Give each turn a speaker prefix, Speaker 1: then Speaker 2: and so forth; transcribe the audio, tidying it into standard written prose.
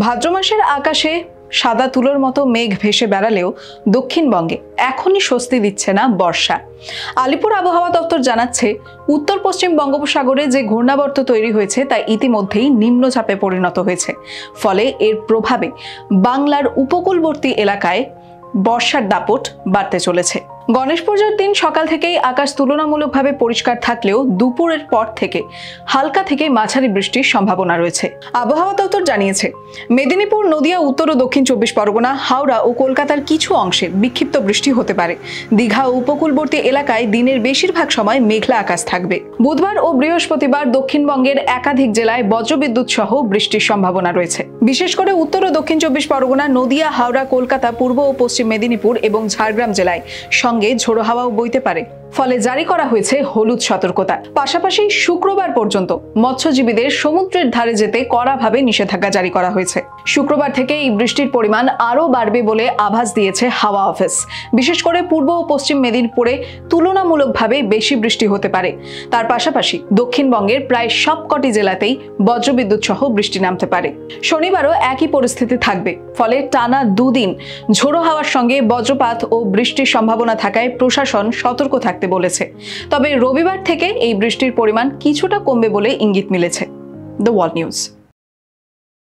Speaker 1: ভাদ্র মাসের আকাশে সাদা তুলোর মতো মেঘ ভেসে বেড়ালেও দক্ষিণবঙ্গে এখনই স্বস্তি দিচ্ছে না বর্ষা। আলিপুর আবহাওয়া দপ্তর জানাচ্ছে, উত্তর পশ্চিম বঙ্গোপসাগরে যে ঘূর্ণাবর্ত তৈরি হয়েছে তা ইতিমধ্যেই নিম্নচাপে পরিণত হয়েছে। ফলে এর প্রভাবে বাংলার উপকূলবর্তী এলাকায় বর্ষার দাপট বাড়তে চলেছে। গণেশ পুজোর দিন সকাল থেকেই আকাশ তুলনামূলকভাবে পরিষ্কার থাকলেও দুপুরের পর থেকে হালকা থেকে মাঝারি বৃষ্টির সম্ভাবনা রয়েছে। আবহাওয়া দপ্তর জানিয়েছে, মেদিনীপুর, নদিয়া, উত্তর ও দক্ষিণ 24 পরগনা, হাওড়া ও কলকাতার কিছু অংশে বিক্ষিপ্ত বৃষ্টি হতে পারে। দীঘা ও উপকূলবর্তী এলাকায় দিনের বেশিরভাগ সময় মেঘলা আকাশ থাকবে। বুধবার ও বৃহস্পতিবার দক্ষিণবঙ্গের একাধিক জেলায় বজ্রবিদ্যুৎ সহ বৃষ্টির সম্ভাবনা রয়েছে। বিশেষ করে উত্তর ও দক্ষিণ 24 পরগনা, নদিয়া, হাওড়া, কলকাতা, পূর্ব ও পশ্চিম মেদিনীপুর এবং ঝাড়গ্রাম জেলায় সঙ্গে ঝোড়ো হাওয়াও বইতে পারে। ফলে জারি করা হয়েছে হলুদ সতর্কতা। পাশাপাশি শুক্রবার পর্যন্ত মৎস্যজীবীদের সমুদ্রের ধারে যেতে কড়াভাবে নিষেধাজ্ঞা জারি করা হয়েছে। শুক্রবার থেকে এই বৃষ্টির পরিমাণ আরও বাড়বে বলে আভাস দিয়েছে হাওয়া অফিস। বিশেষ করে পূর্ব ও পশ্চিম মেদিনীপুরে তুলনামূলকভাবে বেশি বৃষ্টি হতে পারে। তার পাশাপাশি দক্ষিণবঙ্গের প্রায় সবকটি জেলাতেই বজ্রবিদ্যুৎ সহ বৃষ্টি নামতে পারে। শনিবারও একই পরিস্থিতি থাকবে। ফলে টানা দুদিন ঝোড়ো হাওয়ার সঙ্গে বজ্রপাত ও বৃষ্টির সম্ভাবনা থাকায় প্রশাসন সতর্ক থাকতে বলেছে। তবে রবিবার থেকে এই বৃষ্টির পরিমাণ কিছুটা কমবে বলে ইঙ্গিত মিলেছে। The world news.